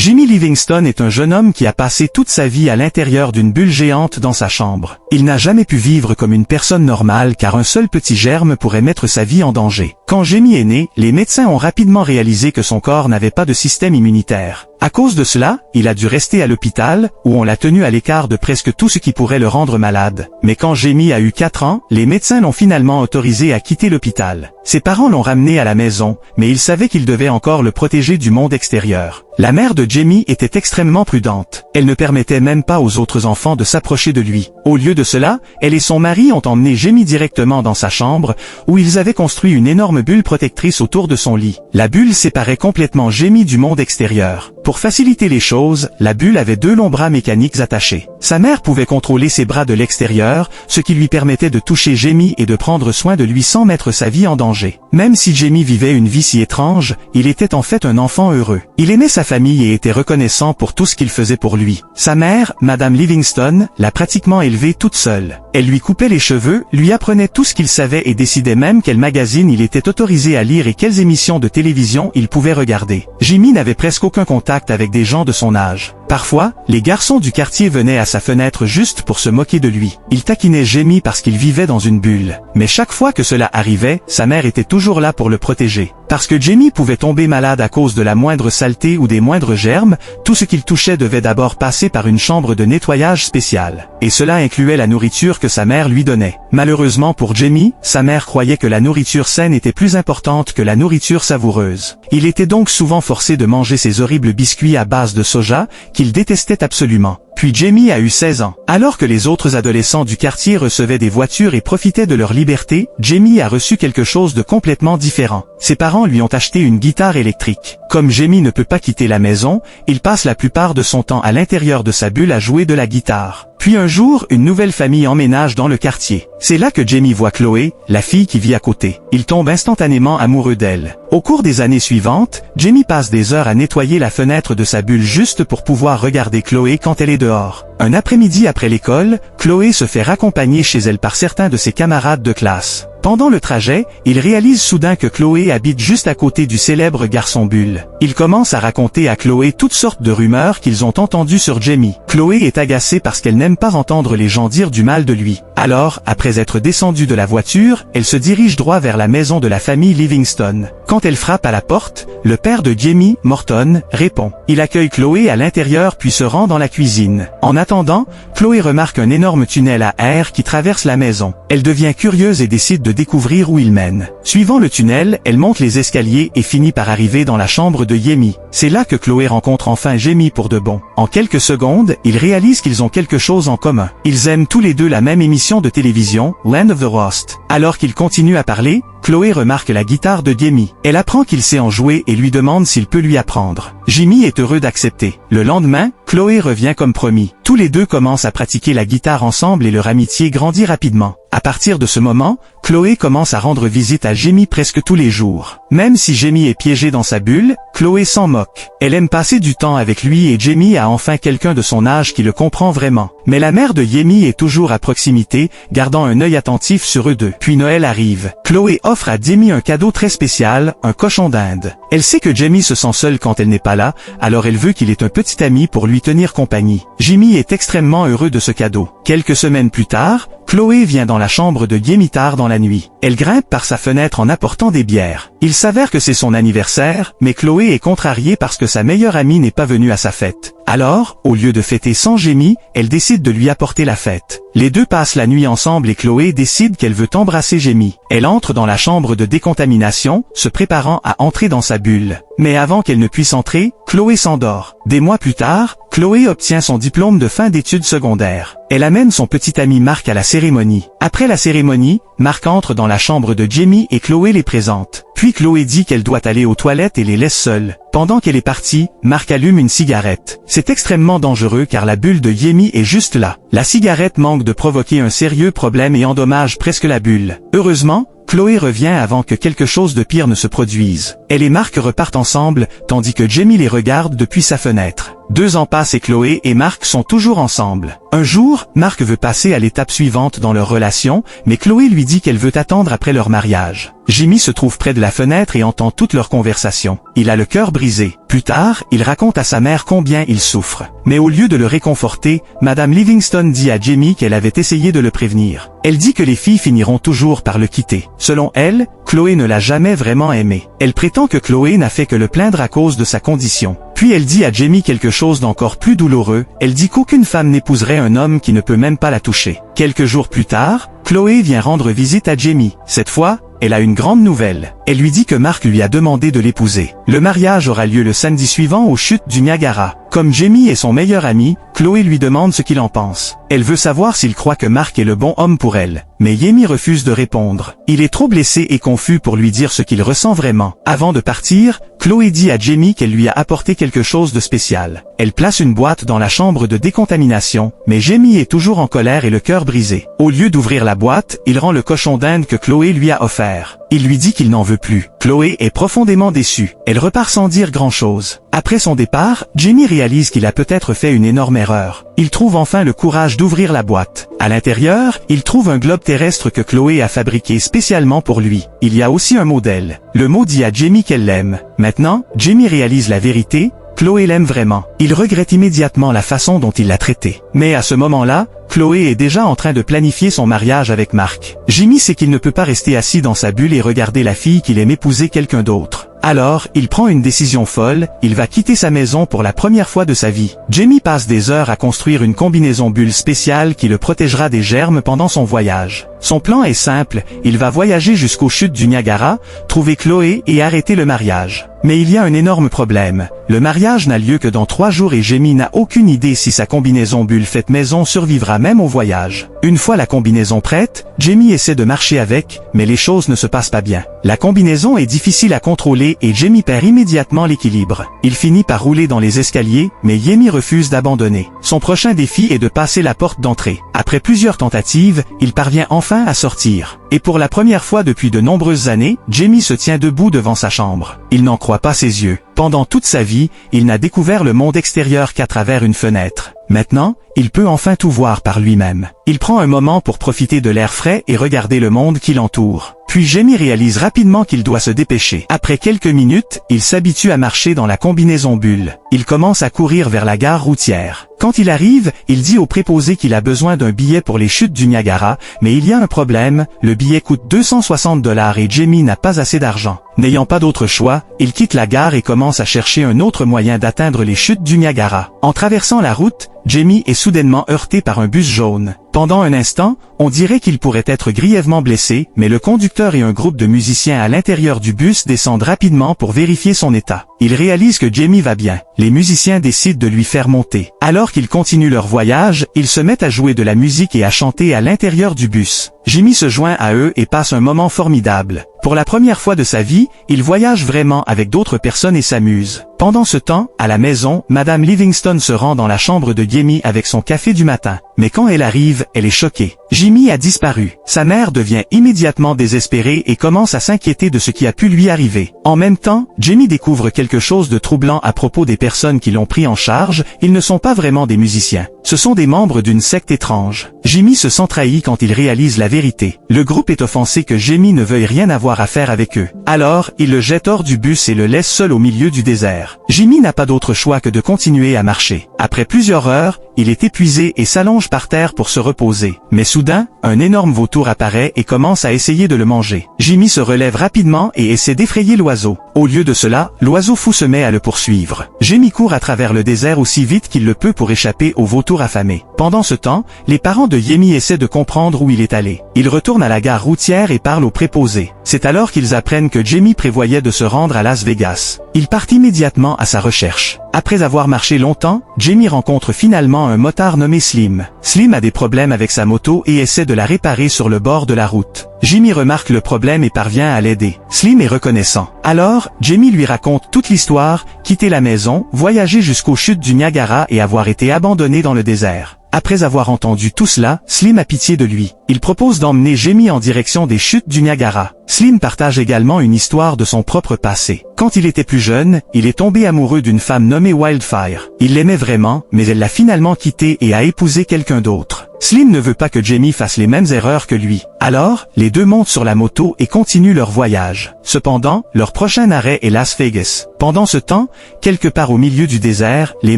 Jimmy Livingston est un jeune homme qui a passé toute sa vie à l'intérieur d'une bulle géante dans sa chambre. Il n'a jamais pu vivre comme une personne normale car un seul petit germe pourrait mettre sa vie en danger. Quand Jimmy est né, les médecins ont rapidement réalisé que son corps n'avait pas de système immunitaire. À cause de cela, il a dû rester à l'hôpital, où on l'a tenu à l'écart de presque tout ce qui pourrait le rendre malade. Mais quand Jimmy a eu 4 ans, les médecins l'ont finalement autorisé à quitter l'hôpital. Ses parents l'ont ramené à la maison, mais ils savaient qu'ils devaient encore le protéger du monde extérieur. La mère de Jamie était extrêmement prudente. Elle ne permettait même pas aux autres enfants de s'approcher de lui. Au lieu de cela, elle et son mari ont emmené Jamie directement dans sa chambre, où ils avaient construit une énorme bulle protectrice autour de son lit. La bulle séparait complètement Jamie du monde extérieur. Pour faciliter les choses, la bulle avait 2 longs bras mécaniques attachés. Sa mère pouvait contrôler ses bras de l'extérieur, ce qui lui permettait de toucher Jamie et de prendre soin de lui sans mettre sa vie en danger. Même si Jamie vivait une vie si étrange, il était en fait un enfant heureux. Il aimait sa famille et était reconnaissant pour tout ce qu'il faisait pour lui. Sa mère, Madame Livingston, l'a pratiquement élevé toute seule. Elle lui coupait les cheveux, lui apprenait tout ce qu'il savait et décidait même quel magazine il était autorisé à lire et quelles émissions de télévision il pouvait regarder. Jimmy n'avait presque aucun contact avec des gens de son âge. Parfois, les garçons du quartier venaient à sa fenêtre juste pour se moquer de lui. Ils taquinaient Jamie parce qu'il vivait dans une bulle. Mais chaque fois que cela arrivait, sa mère était toujours là pour le protéger. Parce que Jamie pouvait tomber malade à cause de la moindre saleté ou des moindres germes, tout ce qu'il touchait devait d'abord passer par une chambre de nettoyage spéciale. Et cela incluait la nourriture que sa mère lui donnait. Malheureusement pour Jamie, sa mère croyait que la nourriture saine était plus importante que la nourriture savoureuse. Il était donc souvent forcé de manger ces horribles biscuits à base de soja, qu'il détestait absolument. Puis Jamie a eu 16 ans. Alors que les autres adolescents du quartier recevaient des voitures et profitaient de leur liberté, Jamie a reçu quelque chose de complètement différent. Ses parents lui ont acheté une guitare électrique. Comme Jamie ne peut pas quitter la maison, il passe la plupart de son temps à l'intérieur de sa bulle à jouer de la guitare. Puis un jour, une nouvelle famille emménage dans le quartier. C'est là que Jamie voit Chloé, la fille qui vit à côté. Il tombe instantanément amoureux d'elle. Au cours des années suivantes, Jamie passe des heures à nettoyer la fenêtre de sa bulle juste pour pouvoir regarder Chloé quand elle est dehors. Un après-midi après l'école, Chloé se fait raccompagner chez elle par certains de ses camarades de classe. Pendant le trajet, il réalise soudain que Chloé habite juste à côté du célèbre garçon Bulle. Il commence à raconter à Chloé toutes sortes de rumeurs qu'ils ont entendues sur Jamie. Chloé est agacée parce qu'elle n'aime pas entendre les gens dire du mal de lui. Alors, après être descendue de la voiture, elle se dirige droit vers la maison de la famille Livingston. Quand elle frappe à la porte, le père de Jamie, Morton, répond. Il accueille Chloé à l'intérieur puis se rend dans la cuisine. En attendant, Chloé remarque un énorme tunnel à air qui traverse la maison. Elle devient curieuse et décide de découvrir où il mène. Suivant le tunnel, elle monte les escaliers et finit par arriver dans la chambre de Jamie. C'est là que Chloé rencontre enfin Jamie pour de bon. En quelques secondes, ils réalisent qu'ils ont quelque chose en commun. Ils aiment tous les deux la même émission de télévision, Land of the Lost. Alors qu'ils continuent à parler, Chloé remarque la guitare de Jamie. Elle apprend qu'il sait en jouer et lui demande s'il peut lui apprendre. Jimmy est heureux d'accepter. Le lendemain, Chloé revient comme promis. Tous les deux commencent à pratiquer la guitare ensemble et leur amitié grandit rapidement. À partir de ce moment, Chloé commence à rendre visite à Jamie presque tous les jours. Même si Jamie est piégé dans sa bulle, Chloé s'en moque. Elle aime passer du temps avec lui et Jamie a enfin quelqu'un de son âge qui le comprend vraiment. Mais la mère de Jamie est toujours à proximité, gardant un œil attentif sur eux deux. Puis Noël arrive. Chloé offre à Jamie un cadeau très spécial, un cochon d'Inde. Elle sait que Jamie se sent seul quand elle n'est pas là, alors elle veut qu'il ait un petit ami pour lui tenir compagnie. Jimmy est extrêmement heureux de ce cadeau. Quelques semaines plus tard, Chloé vient dans la chambre de Jamie tard dans la nuit. Elle grimpe par sa fenêtre en apportant des bières. Il s'avère que c'est son anniversaire, mais Chloé est contrariée parce que sa meilleure amie n'est pas venue à sa fête. Alors, au lieu de fêter sans Jamie, elle décide de lui apporter la fête. Les deux passent la nuit ensemble et Chloé décide qu'elle veut embrasser Jamie. Elle entre dans la chambre de décontamination, se préparant à entrer dans sa bulle. Mais avant qu'elle ne puisse entrer, Chloé s'endort. Des mois plus tard, Chloé obtient son diplôme de fin d'études secondaires. Elle amène son petit ami Mark à la cérémonie. Après la cérémonie, Mark entre dans la chambre de Jamie et Chloé les présente. Puis Chloé dit qu'elle doit aller aux toilettes et les laisse seuls. Pendant qu'elle est partie, Mark allume une cigarette. C'est extrêmement dangereux car la bulle de Jamie est juste là. La cigarette manque de provoquer un sérieux problème et endommage presque la bulle. Heureusement, Chloé revient avant que quelque chose de pire ne se produise. Elle et Mark repartent ensemble, tandis que Jamie les regarde depuis sa fenêtre. 2 ans passent et Chloé et Mark sont toujours ensemble. Un jour, Mark veut passer à l'étape suivante dans leur relation, mais Chloé lui dit qu'elle veut attendre après leur mariage. Jimmy se trouve près de la fenêtre et entend toute leur conversation. Il a le cœur brisé. Plus tard, il raconte à sa mère combien il souffre. Mais au lieu de le réconforter, Madame Livingston dit à Jamie qu'elle avait essayé de le prévenir. Elle dit que les filles finiront toujours par le quitter. Selon elle, Chloé ne l'a jamais vraiment aimé. Elle prétend que Chloé n'a fait que le plaindre à cause de sa condition. Puis elle dit à Jamie quelque chose d'encore plus douloureux. Elle dit qu'aucune femme n'épouserait un homme qui ne peut même pas la toucher. Quelques jours plus tard, Chloé vient rendre visite à Jamie. Cette fois, elle a une grande nouvelle. Elle lui dit que Mark lui a demandé de l'épouser. Le mariage aura lieu le samedi suivant aux chutes du Niagara. Comme Jamie est son meilleur ami, Chloé lui demande ce qu'il en pense. Elle veut savoir s'il croit que Mark est le bon homme pour elle. Mais Jamie refuse de répondre. Il est trop blessé et confus pour lui dire ce qu'il ressent vraiment. Avant de partir, Chloé dit à Jamie qu'elle lui a apporté quelque chose de spécial. Elle place une boîte dans la chambre de décontamination, mais Jamie est toujours en colère et le cœur brisé. Au lieu d'ouvrir la boîte, il rend le cochon d'Inde que Chloé lui a offert. Il lui dit qu'il n'en veut plus. Chloé est profondément déçue. Elle repart sans dire grand-chose. Après son départ, Jamie réalise qu'il a peut-être fait une énorme erreur. Il trouve enfin le courage d'ouvrir la boîte. À l'intérieur, il trouve un globe terrestre que Chloé a fabriqué spécialement pour lui. Il y a aussi un mot d'elle. Le mot dit à Jamie qu'elle l'aime. Maintenant, Jamie réalise la vérité. Chloé l'aime vraiment. Il regrette immédiatement la façon dont il l'a traitée. Mais à ce moment-là, Chloé est déjà en train de planifier son mariage avec Mark. Jimmy sait qu'il ne peut pas rester assis dans sa bulle et regarder la fille qu'il aime épouser quelqu'un d'autre. Alors, il prend une décision folle, il va quitter sa maison pour la première fois de sa vie. Jamie passe des heures à construire une combinaison bulle spéciale qui le protégera des germes pendant son voyage. Son plan est simple, il va voyager jusqu'aux chutes du Niagara, trouver Chloé et arrêter le mariage. Mais il y a un énorme problème. Le mariage n'a lieu que dans 3 jours et Jamie n'a aucune idée si sa combinaison bulle faite maison survivra même au voyage. Une fois la combinaison prête, Jamie essaie de marcher avec, mais les choses ne se passent pas bien. La combinaison est difficile à contrôler et Jamie perd immédiatement l'équilibre. Il finit par rouler dans les escaliers, mais Jamie refuse d'abandonner. Son prochain défi est de passer la porte d'entrée. Après plusieurs tentatives, il parvient enfin à sortir. Et pour la première fois depuis de nombreuses années, Jamie se tient debout devant sa chambre. Il n'en croit pas ses yeux. Pendant toute sa vie, il n'a découvert le monde extérieur qu'à travers une fenêtre. Maintenant, il peut enfin tout voir par lui-même. Il prend un moment pour profiter de l'air frais et regarder le monde qui l'entoure. Puis Jamie réalise rapidement qu'il doit se dépêcher. Après quelques minutes, il s'habitue à marcher dans la combinaison bulle. Il commence à courir vers la gare routière. Quand il arrive, il dit au préposé qu'il a besoin d'un billet pour les chutes du Niagara, mais il y a un problème, le billet coûte 260 $ et Jamie n'a pas assez d'argent. N'ayant pas d'autre choix, il quitte la gare et commence à chercher un autre moyen d'atteindre les chutes du Niagara. En traversant la route, Jamie est soudainement heurté par un bus jaune. Pendant un instant, on dirait qu'il pourrait être grièvement blessé, mais le conducteur et un groupe de musiciens à l'intérieur du bus descendent rapidement pour vérifier son état. Ils réalisent que Jamie va bien. Les musiciens décident de lui faire monter. Alors qu'ils continuent leur voyage, ils se mettent à jouer de la musique et à chanter à l'intérieur du bus. Jamie se joint à eux et passe un moment formidable. Pour la première fois de sa vie, il voyage vraiment avec d'autres personnes et s'amuse. Pendant ce temps, à la maison, Madame Livingston se rend dans la chambre de Jamie avec son café du matin. Mais quand elle arrive, elle est choquée. Jimmy a disparu. Sa mère devient immédiatement désespérée et commence à s'inquiéter de ce qui a pu lui arriver. En même temps, Jamie découvre quelque chose de troublant à propos des personnes qui l'ont pris en charge. Ils ne sont pas vraiment des musiciens. Ce sont des membres d'une secte étrange. Jimmy se sent trahi quand il réalise la vérité. Le groupe est offensé que Jamie ne veuille rien avoir à faire avec eux. Alors, il le jette hors du bus et le laisse seul au milieu du désert. Jimmy n'a pas d'autre choix que de continuer à marcher. Après plusieurs heures, il est épuisé et s'allonge par terre pour se reposer. Mais soudain, un énorme vautour apparaît et commence à essayer de le manger. Jimmy se relève rapidement et essaie d'effrayer l'oiseau. Au lieu de cela, l'oiseau fou se met à le poursuivre. Jimmy court à travers le désert aussi vite qu'il le peut pour échapper au vautour affamé. Pendant ce temps, les parents de Jamie essaient de comprendre où il est allé. Ils retournent à la gare routière et parlent au préposé. C'est alors qu'ils apprennent que Jamie prévoyait de se rendre à Las Vegas. Ils partent immédiatement à sa recherche. Après avoir marché longtemps, Jamie rencontre finalement un motard nommé Slim. Slim a des problèmes avec sa moto et essaie de la réparer sur le bord de la route. Jamie remarque le problème et parvient à l'aider. Slim est reconnaissant. Alors, Jamie lui raconte toute l'histoire, quitter la maison, voyager jusqu'aux chutes du Niagara et avoir été abandonné dans le désert. Après avoir entendu tout cela, Slim a pitié de lui. Il propose d'emmener Jamie en direction des chutes du Niagara. Slim partage également une histoire de son propre passé. Quand il était plus jeune, il est tombé amoureux d'une femme nommée Wildfire. Il l'aimait vraiment, mais elle l'a finalement quitté et a épousé quelqu'un d'autre. Slim ne veut pas que Jamie fasse les mêmes erreurs que lui. Alors, les deux montent sur la moto et continuent leur voyage. Cependant, leur prochain arrêt est Las Vegas. Pendant ce temps, quelque part au milieu du désert, les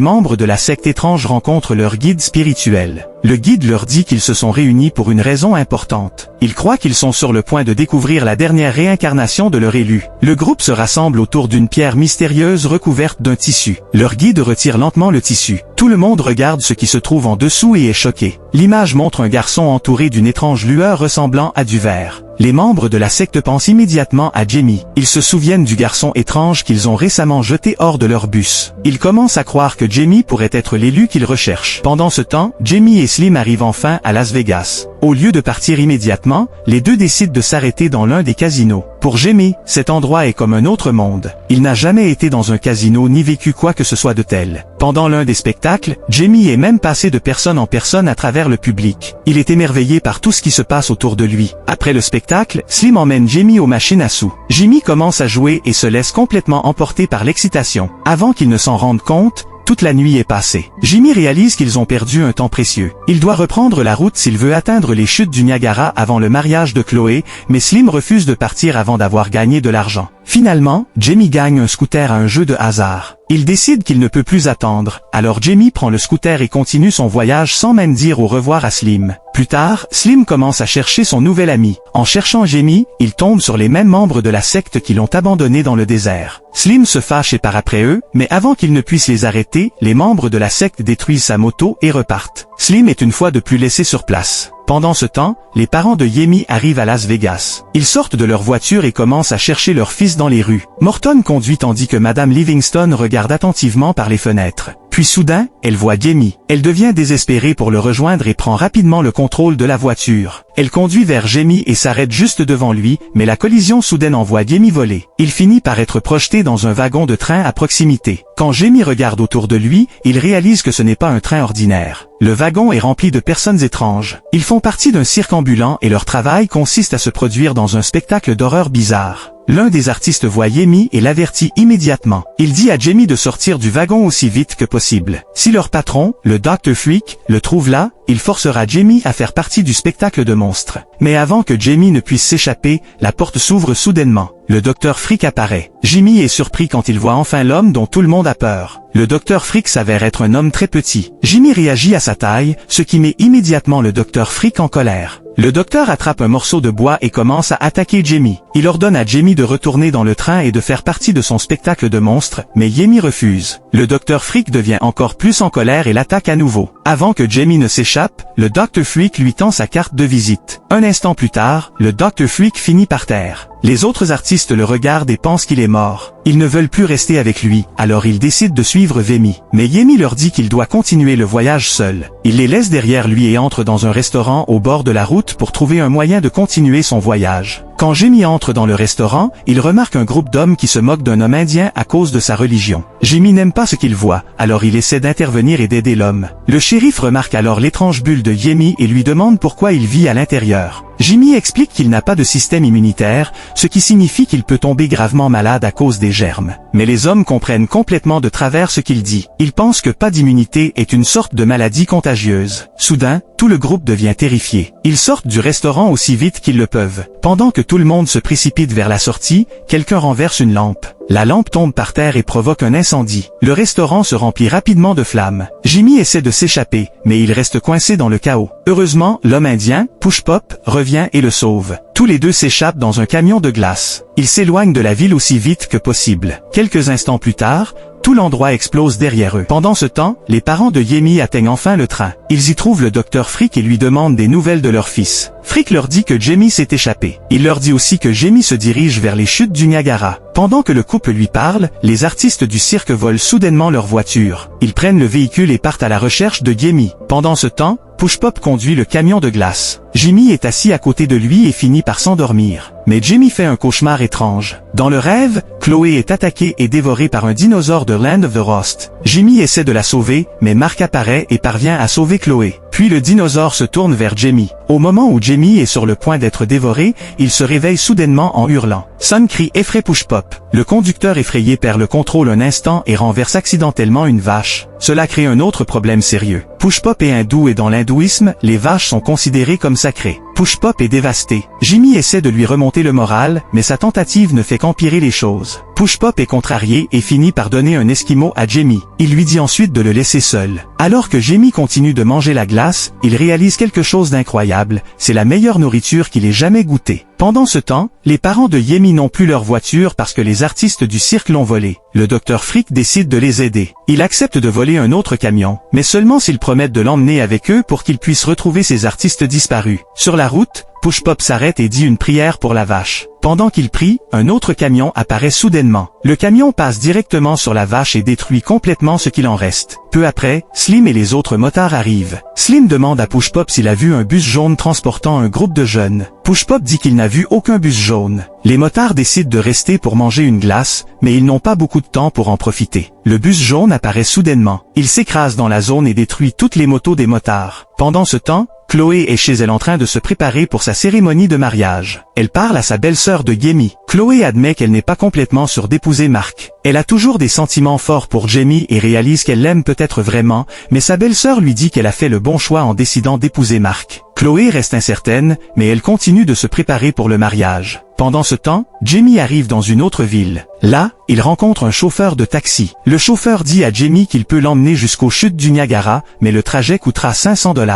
membres de la secte étrange rencontrent leur guide spirituel. Le guide leur dit qu'ils se sont réunis pour une raison importante. Ils croient qu'ils sont sur le point de découvrir la dernière réincarnation de leur élu. Le groupe se rassemble autour d'une pierre mystérieuse recouverte d'un tissu. Leur guide retire lentement le tissu. Tout le monde regarde ce qui se trouve en dessous et est choqué. L'image montre un garçon entouré d'une étrange lueur ressemblant à du verre. Les membres de la secte pensent immédiatement à Jamie. Ils se souviennent du garçon étrange qu'ils ont récemment jeté hors de leur bus. Ils commencent à croire que Jamie pourrait être l'élu qu'ils recherchent. Pendant ce temps, Jamie et Slim arrivent enfin à Las Vegas. Au lieu de partir immédiatement, les deux décident de s'arrêter dans l'un des casinos. Pour Jamie, cet endroit est comme un autre monde. Il n'a jamais été dans un casino ni vécu quoi que ce soit de tel. Pendant l'un des spectacles, Jamie est même passé de personne en personne à travers le public. Il est émerveillé par tout ce qui se passe autour de lui. Après le spectacle, Slim emmène Jamie aux machines à sous. Jimmy commence à jouer et se laisse complètement emporter par l'excitation. Avant qu'il ne s'en rende compte, toute la nuit est passée. Jimmy réalise qu'ils ont perdu un temps précieux. Il doit reprendre la route s'il veut atteindre les chutes du Niagara avant le mariage de Chloé, mais Slim refuse de partir avant d'avoir gagné de l'argent. Finalement, Jamie gagne un scooter à un jeu de hasard. Il décide qu'il ne peut plus attendre, alors Jamie prend le scooter et continue son voyage sans même dire au revoir à Slim. Plus tard, Slim commence à chercher son nouvel ami. En cherchant Jamie, il tombe sur les mêmes membres de la secte qui l'ont abandonné dans le désert. Slim se fâche et part après eux, mais avant qu'il ne puisse les arrêter, les membres de la secte détruisent sa moto et repartent. Slim est une fois de plus laissé sur place. Pendant ce temps, les parents de Jamie arrivent à Las Vegas. Ils sortent de leur voiture et commencent à chercher leur fils dans les rues. Morton conduit tandis que Madame Livingston regarde attentivement par les fenêtres. Puis soudain, elle voit Jamie. Elle devient désespérée pour le rejoindre et prend rapidement le contrôle de la voiture. Elle conduit vers Jamie et s'arrête juste devant lui, mais la collision soudaine envoie Jamie voler. Il finit par être projeté dans un wagon de train à proximité. Quand Jamie regarde autour de lui, il réalise que ce n'est pas un train ordinaire. Le wagon est rempli de personnes étranges. Ils font partie d'un cirque ambulant et leur travail consiste à se produire dans un spectacle d'horreur bizarre. L'un des artistes voit Jamie et l'avertit immédiatement. Il dit à Jamie de sortir du wagon aussi vite que possible. Si leur patron, le Dr. Freak, le trouve là, il forcera Jamie à faire partie du spectacle de monstres. Mais avant que Jamie ne puisse s'échapper, la porte s'ouvre soudainement. Le Dr. Freak apparaît. Jimmy est surpris quand il voit enfin l'homme dont tout le monde a peur. Le Dr. Freak s'avère être un homme très petit. Jimmy réagit à sa taille, ce qui met immédiatement le Dr. Freak en colère. Le docteur attrape un morceau de bois et commence à attaquer Jamie. Il ordonne à Jamie de retourner dans le train et de faire partie de son spectacle de monstres, mais Jamie refuse. Le Dr. Freak devient encore plus en colère et l'attaque à nouveau. Avant que Jamie ne s'échappe, le Dr. Freak lui tend sa carte de visite. Un instant plus tard, le Dr. Freak finit par terre. Les autres artistes le regardent et pensent qu'il est mort. Ils ne veulent plus rester avec lui, alors ils décident de suivre Jamie. Mais Jamie leur dit qu'il doit continuer le voyage seul. Il les laisse derrière lui et entre dans un restaurant au bord de la route pour trouver un moyen de continuer son voyage. Quand Jamie entre dans le restaurant, il remarque un groupe d'hommes qui se moquent d'un homme indien à cause de sa religion. Jamie n'aime pas ce qu'il voit, alors il essaie d'intervenir et d'aider l'homme. Le shérif remarque alors l'étrange bulle de Jamie et lui demande pourquoi il vit à l'intérieur. Jimmy explique qu'il n'a pas de système immunitaire, ce qui signifie qu'il peut tomber gravement malade à cause des germes. Mais les hommes comprennent complètement de travers ce qu'il dit. Ils pensent que pas d'immunité est une sorte de maladie contagieuse. Soudain, tout le groupe devient terrifié. Ils sortent du restaurant aussi vite qu'ils le peuvent. Pendant que tout le monde se précipite vers la sortie, quelqu'un renverse une lampe. La lampe tombe par terre et provoque un incendie. Le restaurant se remplit rapidement de flammes. Jimmy essaie de s'échapper, mais il reste coincé dans le chaos. Heureusement, l'homme indien, Push Pop, revient et le sauve. Tous les deux s'échappent dans un camion de glace. Ils s'éloignent de la ville aussi vite que possible. Quelques instants plus tard, tout l'endroit explose derrière eux. Pendant ce temps, les parents de Jamie atteignent enfin le train. Ils y trouvent le Dr. Freak et lui demandent des nouvelles de leur fils. Freak leur dit que Jamie s'est échappé. Il leur dit aussi que Jamie se dirige vers les chutes du Niagara. Pendant que le couple lui parle, les artistes du cirque volent soudainement leur voiture. Ils prennent le véhicule et partent à la recherche de Jamie. Pendant ce temps, Push Pop conduit le camion de glace. Jimmy est assis à côté de lui et finit par s'endormir. Mais Jimmy fait un cauchemar étrange. Dans le rêve, Chloé est attaquée et dévorée par un dinosaure de Land of the Lost. Jimmy essaie de la sauver, mais Mark apparaît et parvient à sauver Chloé. Puis le dinosaure se tourne vers Jamie. Au moment où Jamie est sur le point d'être dévoré, il se réveille soudainement en hurlant. Son crie effraie Push-Pop. Le conducteur effrayé perd le contrôle un instant et renverse accidentellement une vache. Cela crée un autre problème sérieux. Push-Pop est hindou et dans l'hindouisme, les vaches sont considérées comme sacrées. Push-Pop est dévasté. Jimmy essaie de lui remonter le moral, mais sa tentative ne fait qu'empirer les choses. Push-Pop est contrarié et finit par donner un esquimau à Jamie. Il lui dit ensuite de le laisser seul. Alors que Jamie continue de manger la glace, il réalise quelque chose d'incroyable. C'est la meilleure nourriture qu'il ait jamais goûtée. Pendant ce temps, les parents de Yemi n'ont plus leur voiture parce que les artistes du cirque l'ont volée. Le Dr Freak décide de les aider. Il accepte de voler un autre camion, mais seulement s'ils promettent de l'emmener avec eux pour qu'ils puissent retrouver ces artistes disparus. Sur la route, Push-Pop s'arrête et dit une prière pour la vache. Pendant qu'il prie, un autre camion apparaît soudainement. Le camion passe directement sur la vache et détruit complètement ce qu'il en reste. Peu après, Slim et les autres motards arrivent. Slim demande à Push-Pop s'il a vu un bus jaune transportant un groupe de jeunes. Push-Pop dit qu'il n'a vu aucun bus jaune. Les motards décident de rester pour manger une glace, mais ils n'ont pas beaucoup de temps pour en profiter. Le bus jaune apparaît soudainement. Il s'écrase dans la zone et détruit toutes les motos des motards. Pendant ce temps, Chloé est chez elle en train de se préparer pour sa cérémonie de mariage. Elle parle à sa belle-sœur de Yemi. Chloé admet qu'elle n'est pas complètement sûre d'épouser Mark. Elle a toujours des sentiments forts pour Jamie et réalise qu'elle l'aime peut-être vraiment, mais sa belle-sœur lui dit qu'elle a fait le bon choix en décidant d'épouser Mark. Chloé reste incertaine, mais elle continue de se préparer pour le mariage. Pendant ce temps, Jamie arrive dans une autre ville. Là, il rencontre un chauffeur de taxi. Le chauffeur dit à Jamie qu'il peut l'emmener jusqu'aux chutes du Niagara, mais le trajet coûtera 500 $.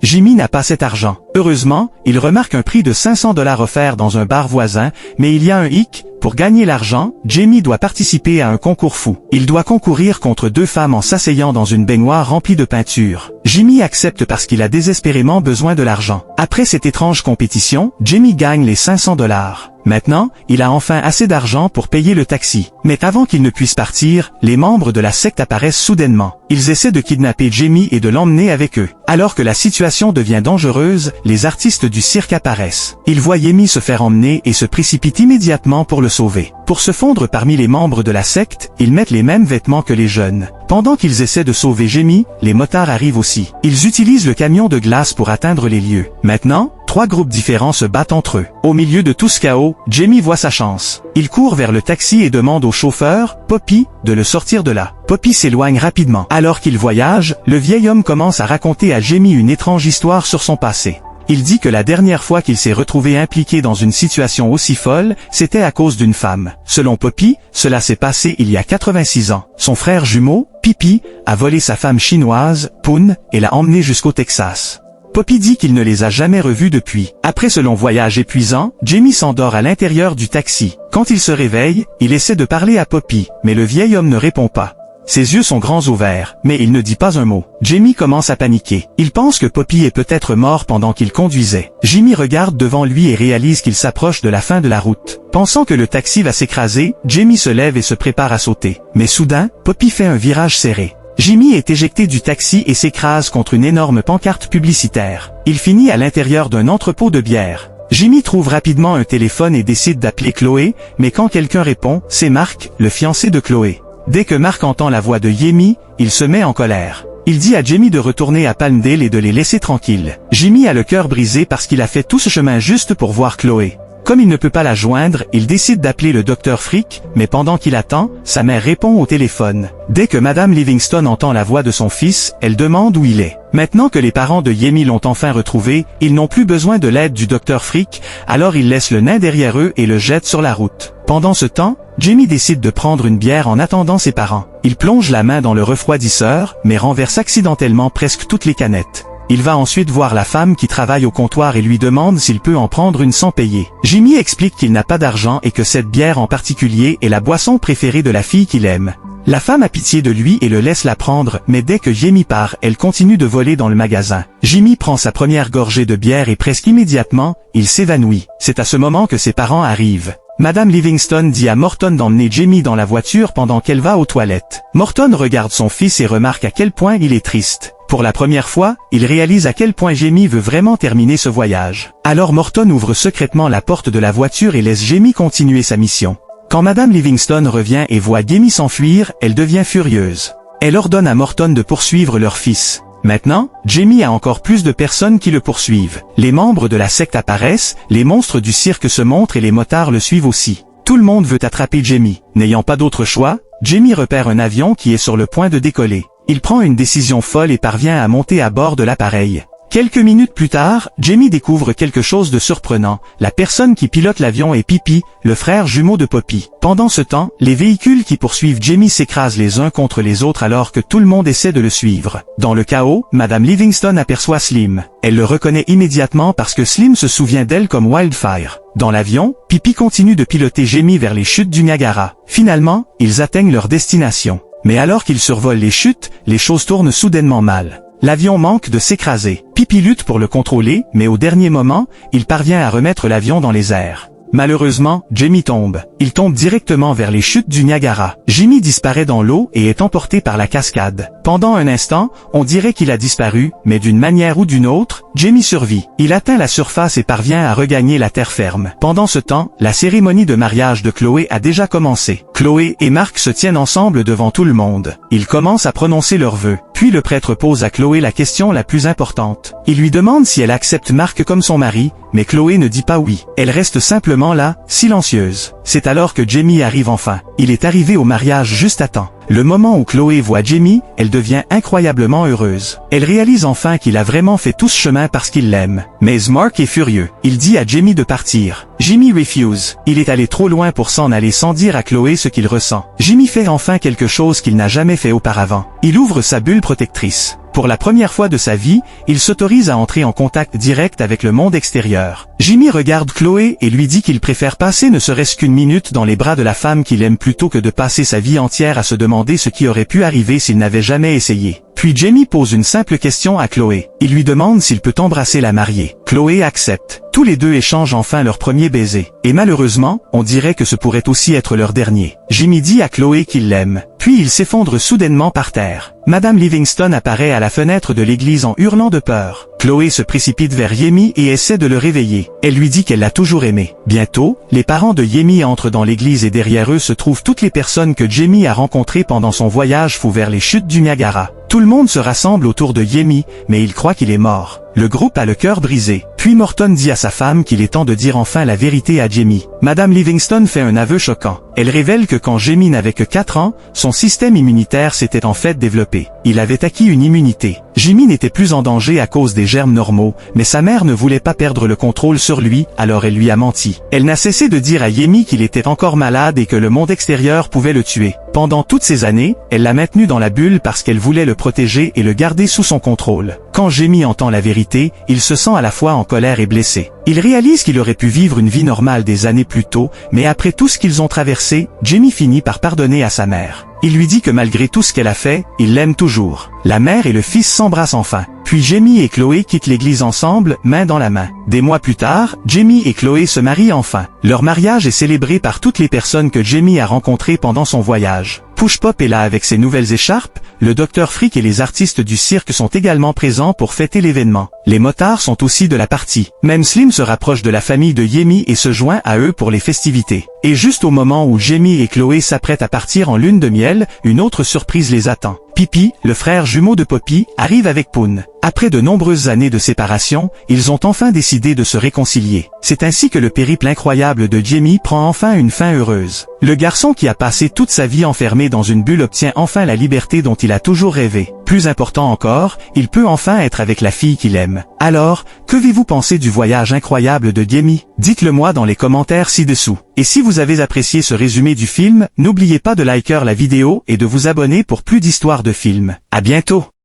Jimmy n'a pas cet argent. Heureusement, il remarque un prix de 500 $ offert dans un bar voisin, mais il y a un hic. Pour gagner l'argent, Jamie doit participer à un concours fou. Il doit concourir contre 2 femmes en s'asseyant dans une baignoire remplie de peinture. Jimmy accepte parce qu'il a désespérément besoin de l'argent. Après cette étrange compétition, Jamie gagne les 500 $. Maintenant, il a enfin assez d'argent pour payer le taxi. Mais avant qu'il ne puisse partir, les membres de la secte apparaissent soudainement. Ils essaient de kidnapper Jamie et de l'emmener avec eux. Alors que la situation devient dangereuse, les artistes du cirque apparaissent. Ils voient Yemi se faire emmener et se précipitent immédiatement pour le sauver. Pour se fondre parmi les membres de la secte, ils mettent les mêmes vêtements que les jeunes. Pendant qu'ils essaient de sauver Jamie, les motards arrivent aussi. Ils utilisent le camion de glace pour atteindre les lieux. Maintenant, 3 groupes différents se battent entre eux. Au milieu de tout ce chaos, Jamie voit sa chance. Il court vers le taxi et demande au chauffeur, Poppy, de le sortir de là. Poppy s'éloigne rapidement. Alors qu'il voyage, le vieil homme commence à raconter à Jamie une étrange histoire sur son passé. Il dit que la dernière fois qu'il s'est retrouvé impliqué dans une situation aussi folle, c'était à cause d'une femme. Selon Poppy, cela s'est passé il y a 86 ans. Son frère jumeau, Pipi, a volé sa femme chinoise, Poon, et l'a emmenée jusqu'au Texas. Poppy dit qu'il ne les a jamais revus depuis. Après ce long voyage épuisant, Jamie s'endort à l'intérieur du taxi. Quand il se réveille, il essaie de parler à Poppy, mais le vieil homme ne répond pas. Ses yeux sont grands ouverts, mais il ne dit pas un mot. Jamie commence à paniquer. Il pense que Poppy est peut-être mort pendant qu'il conduisait. Jimmy regarde devant lui et réalise qu'il s'approche de la fin de la route. Pensant que le taxi va s'écraser, Jamie se lève et se prépare à sauter. Mais soudain, Poppy fait un virage serré. Jimmy est éjecté du taxi et s'écrase contre une énorme pancarte publicitaire. Il finit à l'intérieur d'un entrepôt de bière. Jimmy trouve rapidement un téléphone et décide d'appeler Chloé, mais quand quelqu'un répond, c'est Mark, le fiancé de Chloé. Dès que Mark entend la voix de Yemi, il se met en colère. Il dit à Jamie de retourner à Palmdale et de les laisser tranquilles. Jimmy a le cœur brisé parce qu'il a fait tout ce chemin juste pour voir Chloé. Comme il ne peut pas la joindre, il décide d'appeler le Dr Freak, mais pendant qu'il attend, sa mère répond au téléphone. Dès que Madame Livingston entend la voix de son fils, elle demande où il est. Maintenant que les parents de Yemi l'ont enfin retrouvé, ils n'ont plus besoin de l'aide du Dr Freak, alors ils laissent le nain derrière eux et le jettent sur la route. Pendant ce temps, Jamie décide de prendre une bière en attendant ses parents. Il plonge la main dans le refroidisseur, mais renverse accidentellement presque toutes les canettes. Il va ensuite voir la femme qui travaille au comptoir et lui demande s'il peut en prendre une sans payer. Jimmy explique qu'il n'a pas d'argent et que cette bière en particulier est la boisson préférée de la fille qu'il aime. La femme a pitié de lui et le laisse la prendre, mais dès que Jamie part, elle continue de voler dans le magasin. Jimmy prend sa première gorgée de bière et presque immédiatement, il s'évanouit. C'est à ce moment que ses parents arrivent. Madame Livingston dit à Morton d'emmener Jamie dans la voiture pendant qu'elle va aux toilettes. Morton regarde son fils et remarque à quel point il est triste. Pour la première fois, il réalise à quel point Jamie veut vraiment terminer ce voyage. Alors Morton ouvre secrètement la porte de la voiture et laisse Jamie continuer sa mission. Quand Madame Livingston revient et voit Jamie s'enfuir, elle devient furieuse. Elle ordonne à Morton de poursuivre leur fils. Maintenant, Jamie a encore plus de personnes qui le poursuivent. Les membres de la secte apparaissent, les monstres du cirque se montrent et les motards le suivent aussi. Tout le monde veut attraper Jamie. N'ayant pas d'autre choix, Jamie repère un avion qui est sur le point de décoller. Il prend une décision folle et parvient à monter à bord de l'appareil. Quelques minutes plus tard, Jamie découvre quelque chose de surprenant. La personne qui pilote l'avion est Pippi, le frère jumeau de Poppy. Pendant ce temps, les véhicules qui poursuivent Jamie s'écrasent les uns contre les autres alors que tout le monde essaie de le suivre. Dans le chaos, Madame Livingston aperçoit Slim. Elle le reconnaît immédiatement parce que Slim se souvient d'elle comme Wildfire. Dans l'avion, Pippi continue de piloter Jamie vers les chutes du Niagara. Finalement, ils atteignent leur destination. Mais alors qu'ils survolent les chutes, les choses tournent soudainement mal. L'avion manque de s'écraser. Pippi lutte pour le contrôler, mais au dernier moment, il parvient à remettre l'avion dans les airs. Malheureusement, Jamie tombe. Il tombe directement vers les chutes du Niagara. Jamie disparaît dans l'eau et est emporté par la cascade. Pendant un instant, on dirait qu'il a disparu, mais d'une manière ou d'une autre, Jamie survit. Il atteint la surface et parvient à regagner la terre ferme. Pendant ce temps, la cérémonie de mariage de Chloé a déjà commencé. Chloé et Mark se tiennent ensemble devant tout le monde. Ils commencent à prononcer leurs vœux. Puis le prêtre pose à Chloé la question la plus importante. Il lui demande si elle accepte Mark comme son mari, mais Chloé ne dit pas oui. Elle reste simplement là, silencieuse. C'est alors que Jamie arrive enfin. Il est arrivé au mariage juste à temps. Le moment où Chloé voit Jamie, elle devient incroyablement heureuse. Elle réalise enfin qu'il a vraiment fait tout ce chemin parce qu'il l'aime. Mais Mark est furieux. Il dit à Jamie de partir. Jamie refuse. Il est allé trop loin pour s'en aller sans dire à Chloé ce qu'il ressent. Jamie fait enfin quelque chose qu'il n'a jamais fait auparavant. Il ouvre sa bulle protectrice. Pour la première fois de sa vie, il s'autorise à entrer en contact direct avec le monde extérieur. Jamie regarde Chloé et lui dit qu'il préfère passer ne serait-ce qu'une minute dans les bras de la femme qu'il aime plutôt que de passer sa vie entière à se demander ce qui aurait pu arriver s'il n'avait jamais essayé. Puis Jamie pose une simple question à Chloé. Il lui demande s'il peut embrasser la mariée. Chloé accepte. Tous les deux échangent enfin leur premier baiser. Et malheureusement, on dirait que ce pourrait aussi être leur dernier. Jamie dit à Chloé qu'il l'aime. Puis il s'effondre soudainement par terre. Madame Livingston apparaît à la fenêtre de l'église en hurlant de peur. Chloé se précipite vers Jamie et essaie de le réveiller. Elle lui dit qu'elle l'a toujours aimé. Bientôt, les parents de Jamie entrent dans l'église et derrière eux se trouvent toutes les personnes que Jamie a rencontrées pendant son voyage fou vers les chutes du Niagara. Tout le monde se rassemble autour de Jamie, mais il croit qu'il est mort. Le groupe a le cœur brisé. Puis Morton dit à sa femme qu'il est temps de dire enfin la vérité à Jamie. Madame Livingston fait un aveu choquant. Elle révèle que quand Jamie n'avait que 4 ans, son système immunitaire s'était en fait développé. Il avait acquis une immunité. Jamie n'était plus en danger à cause des germes normaux, mais sa mère ne voulait pas perdre le contrôle sur lui, alors elle lui a menti. Elle n'a cessé de dire à Jamie qu'il était encore malade et que le monde extérieur pouvait le tuer. Pendant toutes ces années, elle l'a maintenu dans la bulle parce qu'elle voulait le protéger et le garder sous son contrôle. Quand Jamie entend la vérité, il se sent à la fois en colère et blessé. Il réalise qu'il aurait pu vivre une vie normale des années plus tôt, mais après tout ce qu'ils ont traversé, Jamie finit par pardonner à sa mère. Il lui dit que malgré tout ce qu'elle a fait, il l'aime toujours. La mère et le fils s'embrassent enfin. Puis Jamie et Chloé quittent l'église ensemble, main dans la main. Des mois plus tard, Jamie et Chloé se marient enfin. Leur mariage est célébré par toutes les personnes que Jamie a rencontrées pendant son voyage. Push Pop est là avec ses nouvelles écharpes, le Dr Freak et les artistes du cirque sont également présents pour fêter l'événement. Les motards sont aussi de la partie. Même Slim se rapproche de la famille de Jamie et se joint à eux pour les festivités. Et juste au moment où Jamie et Chloé s'apprêtent à partir en lune de miel, une autre surprise les attend. Pippi, le frère jumeau de Poppy, arrive avec Poon. Après de nombreuses années de séparation, ils ont enfin décidé de se réconcilier. C'est ainsi que le périple incroyable de Jamie prend enfin une fin heureuse. Le garçon qui a passé toute sa vie enfermé dans une bulle obtient enfin la liberté dont il a toujours rêvé. Plus important encore, il peut enfin être avec la fille qu'il aime. Alors, qu'avez-vous pensé du voyage incroyable de Jamie? Dites-le moi dans les commentaires ci-dessous. Et si vous avez apprécié ce résumé du film, n'oubliez pas de liker la vidéo et de vous abonner pour plus d'histoires de films. À bientôt!